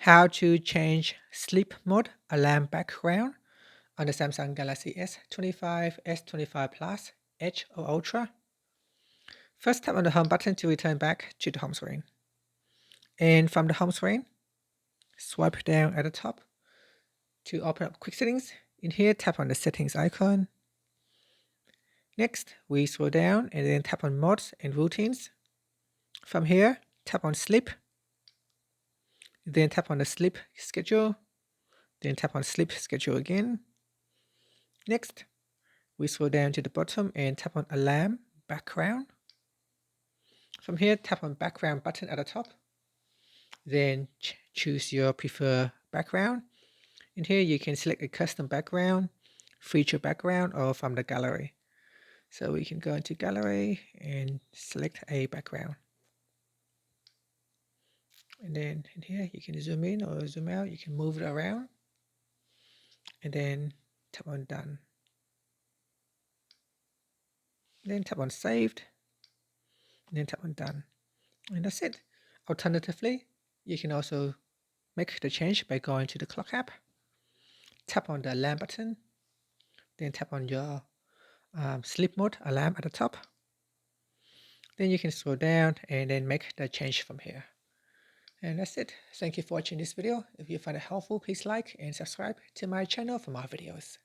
how to change sleep mode alarm background on the Samsung Galaxy S25, S25 Plus, Edge or Ultra. First, tap on the home button to return back to the home screen. And from the home screen, swipe down at the top to open up quick settings. In here, tap on the settings icon. Next, we scroll down and then tap on modes and routines. From here, tap on sleep. Then tap on the sleep schedule. Then tap on sleep schedule again. Next, we scroll down to the bottom and tap on alarm background. From here, tap on background button at the top. Then choose your preferred background. In here, you can select a custom background, feature background, or from the gallery. So we can go into gallery and select a background. And then in here, you can zoom in or zoom out. You can move it around. And then tap on done. Then tap on saved. And then tap on done. And that's it. Alternatively, you can also make the change by going to the clock app. Tap on the alarm button. Then tap on your sleep mode alarm at the top. Then you can scroll down and then make the change from here. And that's it. Thank you for watching this video. If you find it helpful, please like and subscribe to my channel for more videos.